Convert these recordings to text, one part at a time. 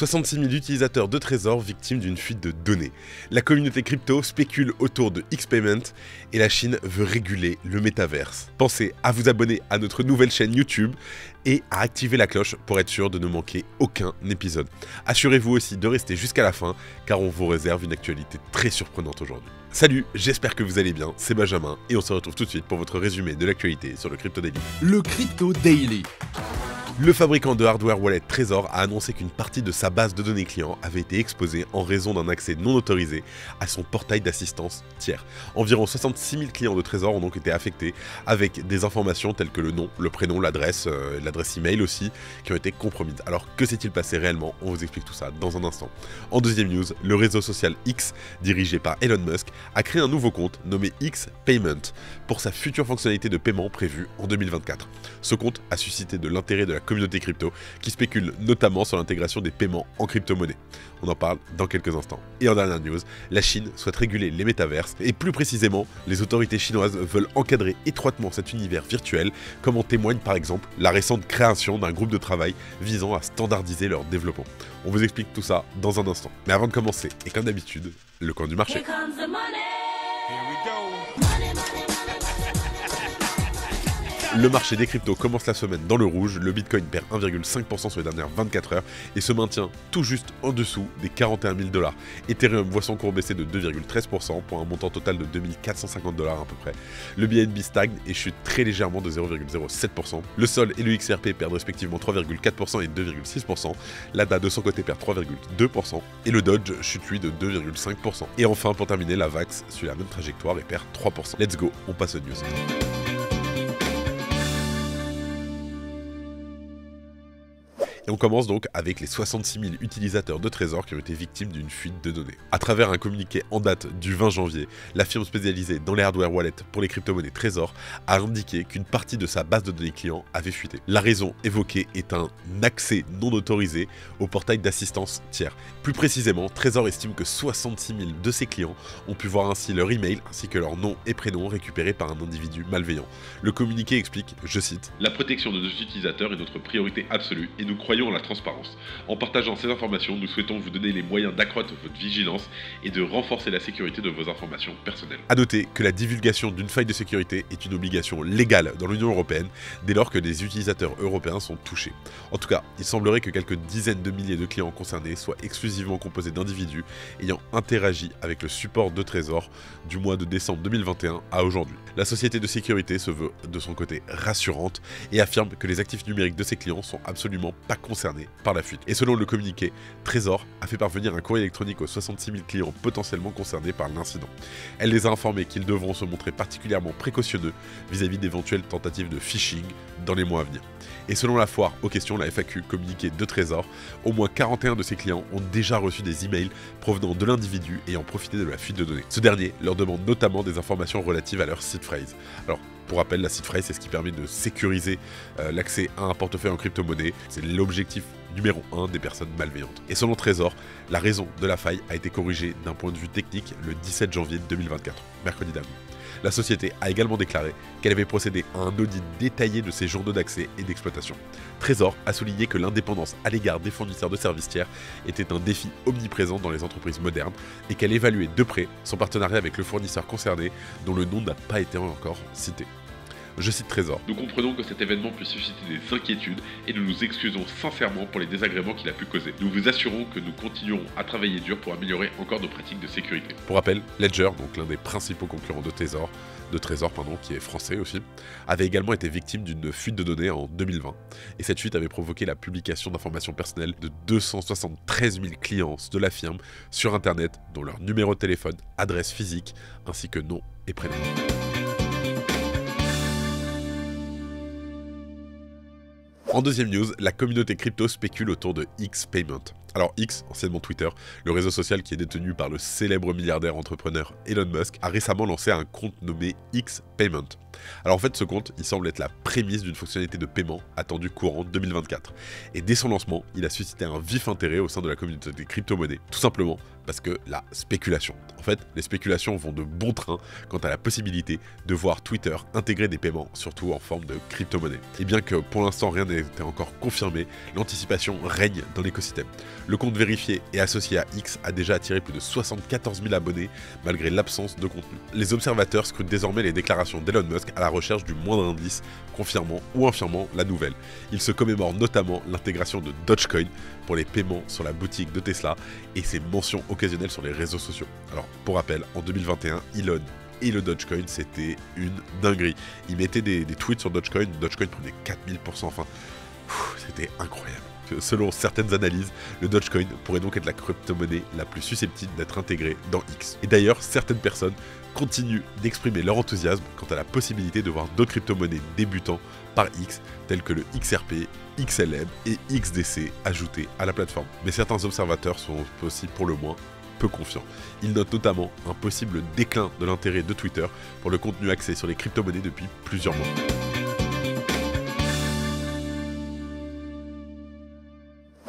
66 000 utilisateurs de Trezor victimes d'une fuite de données. La communauté crypto spécule autour de X-Payment et la Chine veut réguler le métaverse. Pensez à vous abonner à notre nouvelle chaîne YouTube et à activer la cloche pour être sûr de ne manquer aucun épisode. Assurez-vous aussi de rester jusqu'à la fin car on vous réserve une actualité très surprenante aujourd'hui. Salut, j'espère que vous allez bien, c'est Benjamin et on se retrouve tout de suite pour votre résumé de l'actualité sur le Crypto Daily. Le Crypto Daily. Le fabricant de hardware wallet Trezor a annoncé qu'une partie de sa base de données clients avait été exposée en raison d'un accès non autorisé à son portail d'assistance tiers. Environ 66 000 clients de Trezor ont donc été affectés avec des informations telles que le nom, le prénom, l'adresse email aussi, qui ont été compromises. Alors que s'est-il passé réellement? On vous explique tout ça dans un instant. En deuxième news, le réseau social X, dirigé par Elon Musk, a créé un nouveau compte nommé X-Payment pour sa future fonctionnalité de paiement prévue en 2024. Ce compte a suscité de l'intérêt de la communauté crypto qui spécule notamment sur l'intégration des paiements en crypto-monnaie. On en parle dans quelques instants. Et en dernière news, la Chine souhaite réguler les métaverses et plus précisément, les autorités chinoises veulent encadrer étroitement cet univers virtuel, comme en témoigne par exemple la récente création d'un groupe de travail visant à standardiser leur développement. On vous explique tout ça dans un instant. Mais avant de commencer, et comme d'habitude, le coin du marché. Here comes the money. Here we go. Le marché des cryptos commence la semaine dans le rouge, le Bitcoin perd 1,5% sur les dernières 24 heures et se maintient tout juste en dessous des 41 000 $. Ethereum voit son cours baisser de 2,13% pour un montant total de 2450 $ à peu près. Le BNB stagne et chute très légèrement de 0,07%. Le Sol et le XRP perdent respectivement 3,4% et 2,6%. L'ADA de son côté perd 3,2% et le Dodge chute lui de 2,5%. Et enfin pour terminer, la VAX suit la même trajectoire et perd 3%. Let's go, on passe aux news. Et on commence donc avec les 66 000 utilisateurs de Trezor qui ont été victimes d'une fuite de données. À travers un communiqué en date du 20 janvier, la firme spécialisée dans les hardware wallets pour les crypto-monnaies Trezor a indiqué qu'une partie de sa base de données clients avait fuité. La raison évoquée est un accès non autorisé au portail d'assistance tiers. Plus précisément, Trezor estime que 66 000 de ses clients ont pu voir ainsi leur email ainsi que leur nom et prénom récupérés par un individu malveillant. Le communiqué explique, je cite, « La protection de nos utilisateurs est notre priorité absolue et nous croyons en la transparence. En partageant ces informations, nous souhaitons vous donner les moyens d'accroître votre vigilance et de renforcer la sécurité de vos informations personnelles. » A noter que la divulgation d'une faille de sécurité est une obligation légale dans l'Union européenne dès lors que des utilisateurs européens sont touchés. En tout cas, il semblerait que quelques dizaines de milliers de clients concernés soient exclusivement composés d'individus ayant interagi avec le support de Trezor du mois de décembre 2021 à aujourd'hui. La société de sécurité se veut de son côté rassurante et affirme que les actifs numériques de ses clients sont absolument pas concernés par la fuite. Et selon le communiqué, Trezor a fait parvenir un courrier électronique aux 66 000 clients potentiellement concernés par l'incident. Elle les a informés qu'ils devront se montrer particulièrement précautionneux vis-à-vis d'éventuelles tentatives de phishing dans les mois à venir. Et selon la foire aux questions, la FAQ communiquée de Trezor, au moins 41 de ses clients ont déjà reçu des emails provenant de l'individu ayant profité de la fuite de données. Ce dernier leur demande notamment des informations relatives à leur seed phrase. Alors, pour rappel, la seed phrase, c'est ce qui permet de sécuriser l'accès à un portefeuille en crypto-monnaie. C'est l'objectif numéro 1 des personnes malveillantes. Et selon Trezor, la raison de la faille a été corrigée d'un point de vue technique le 17 janvier 2024, mercredi dernier. La société a également déclaré qu'elle avait procédé à un audit détaillé de ses journaux d'accès et d'exploitation. Trezor a souligné que l'indépendance à l'égard des fournisseurs de services tiers était un défi omniprésent dans les entreprises modernes et qu'elle évaluait de près son partenariat avec le fournisseur concerné dont le nom n'a pas été encore cité. Je cite Trezor. Nous comprenons que cet événement peut susciter des inquiétudes et nous nous excusons sincèrement pour les désagréments qu'il a pu causer. Nous vous assurons que nous continuerons à travailler dur pour améliorer encore nos pratiques de sécurité. Pour rappel, Ledger, donc l'un des principaux concurrents de Trezor, qui est français aussi, avait également été victime d'une fuite de données en 2020. Et cette fuite avait provoqué la publication d'informations personnelles de 273 000 clients de la firme sur Internet, dont leur numéro de téléphone, adresse physique, ainsi que nom et prénom. En deuxième news, la communauté crypto spécule autour de X-Payment. Alors X, anciennement Twitter, le réseau social qui est détenu par le célèbre milliardaire entrepreneur Elon Musk, a récemment lancé un compte nommé X-Payment Payment. Alors en fait, ce compte, il semble être la prémisse d'une fonctionnalité de paiement attendue courant 2024. Et dès son lancement, il a suscité un vif intérêt au sein de la communauté des crypto-monnaies, tout simplement parce que la spéculation. En fait, les spéculations vont de bon train quant à la possibilité de voir Twitter intégrer des paiements, surtout en forme de crypto-monnaie. Et bien que pour l'instant rien n'ait été encore confirmé, l'anticipation règne dans l'écosystème. Le compte vérifié et associé à X a déjà attiré plus de 74 000 abonnés malgré l'absence de contenu. Les observateurs scrutent désormais les déclarations d'Elon Musk à la recherche du moindre indice confirmant ou infirmant la nouvelle. Il se commémore notamment l'intégration de Dogecoin pour les paiements sur la boutique de Tesla et ses mentions occasionnelles sur les réseaux sociaux. Alors pour rappel, en 2021, Elon et le Dogecoin, c'était une dinguerie. Il mettait des tweets sur Dogecoin prenait 4000%, enfin, c'était incroyable. Selon certaines analyses, le Dogecoin pourrait donc être la crypto-monnaie la plus susceptible d'être intégrée dans X. Et d'ailleurs, certaines personnes continuent d'exprimer leur enthousiasme quant à la possibilité de voir d'autres crypto-monnaies débutants par X, telles que le XRP, XLM et XDC ajoutés à la plateforme. Mais certains observateurs sont aussi pour le moins peu confiants. Ils notent notamment un possible déclin de l'intérêt de Twitter pour le contenu axé sur les crypto-monnaies depuis plusieurs mois.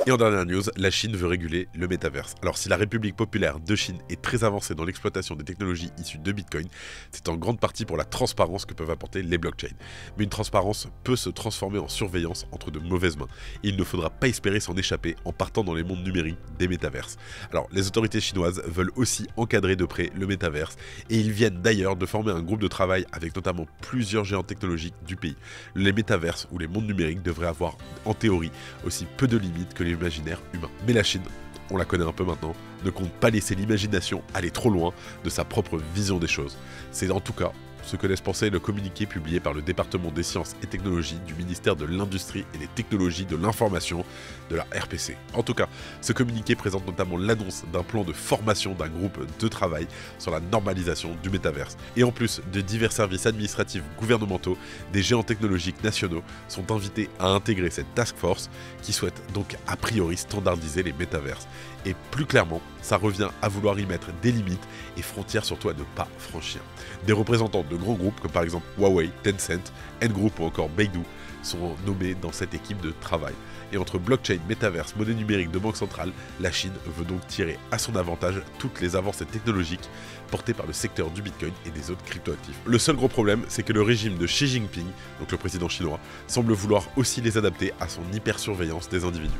Et en dernière news, la Chine veut réguler le métaverse. Alors si la République populaire de Chine est très avancée dans l'exploitation des technologies issues de Bitcoin, c'est en grande partie pour la transparence que peuvent apporter les blockchains. Mais une transparence peut se transformer en surveillance entre de mauvaises mains. Et il ne faudra pas espérer s'en échapper en partant dans les mondes numériques des métaverses. Alors les autorités chinoises veulent aussi encadrer de près le métaverse et ils viennent d'ailleurs de former un groupe de travail avec notamment plusieurs géants technologiques du pays. Les métaverses ou les mondes numériques devraient avoir en théorie aussi peu de limites que les imaginaire humain. Mais la Chine, on la connaît un peu maintenant, ne compte pas laisser l'imagination aller trop loin de sa propre vision des choses. C'est en tout cas ce que laisse penser le communiqué publié par le département des sciences et technologies du ministère de l'Industrie et des technologies de l'information de la RPC. En tout cas, ce communiqué présente notamment l'annonce d'un plan de formation d'un groupe de travail sur la normalisation du métaverse. Et en plus de divers services administratifs gouvernementaux, des géants technologiques nationaux sont invités à intégrer cette task force qui souhaite donc a priori standardiser les métaverses. Et plus clairement, ça revient à vouloir y mettre des limites et frontières surtout à ne pas franchir. Des représentants de grands groupes comme par exemple Huawei, Tencent, N-Group ou encore Baidu sont nommés dans cette équipe de travail. Et entre blockchain, métaverse, monnaie numérique de banque centrale, la Chine veut donc tirer à son avantage toutes les avancées technologiques portées par le secteur du Bitcoin et des autres cryptoactifs. Le seul gros problème, c'est que le régime de Xi Jinping, donc le président chinois, semble vouloir aussi les adapter à son hyper-surveillance des individus.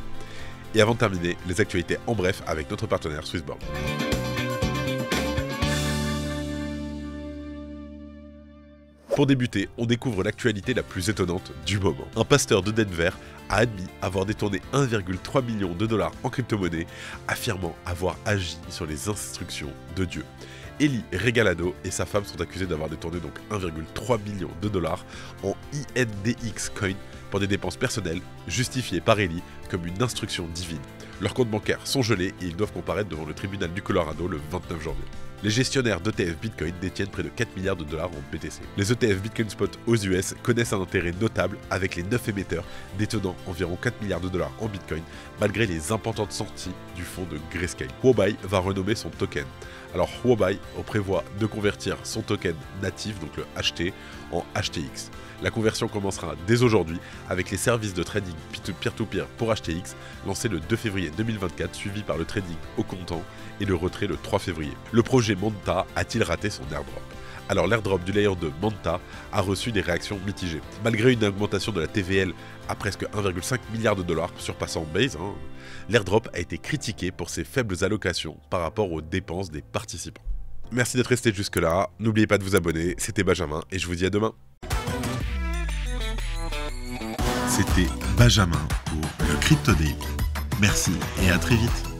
Et avant de terminer, les actualités en bref avec notre partenaire Swissborg. Pour débuter, on découvre l'actualité la plus étonnante du moment. Un pasteur de Denver a admis avoir détourné 1,3 million de dollars en crypto-monnaie, affirmant avoir agi sur les instructions de Dieu. Eli Regalado et sa femme sont accusés d'avoir détourné donc 1,3 million de dollars en INDX Coin pour des dépenses personnelles, justifiées par Eli comme une instruction divine. Leurs comptes bancaires sont gelés et ils doivent comparaître devant le tribunal du Colorado le 29 janvier. Les gestionnaires d'ETF Bitcoin détiennent près de 4 milliards de dollars en BTC. Les ETF Bitcoin Spot aux US connaissent un intérêt notable avec les 9 émetteurs détenant environ 4 milliards de dollars en Bitcoin malgré les importantes sorties du fonds de Grayscale. Huobi va renommer son token. Alors Huobi prévoit de convertir son token natif, donc le HT, en HTX. La conversion commencera dès aujourd'hui avec les services de trading peer-to-peer pour HTX lancés le 2 février 2024, suivi par le trading au comptant et le retrait le 3 février. Le projet Manta a-t-il raté son airdrop ? Alors l'airdrop du layer 2 Manta a reçu des réactions mitigées. Malgré une augmentation de la TVL à presque 1,5 milliard de dollars surpassant Base, l'airdrop a été critiqué pour ses faibles allocations par rapport aux dépenses des participants. Merci d'être resté jusque là, n'oubliez pas de vous abonner, c'était Benjamin et je vous dis à demain. C'était Benjamin pour le Crypto Daily. Merci et à très vite.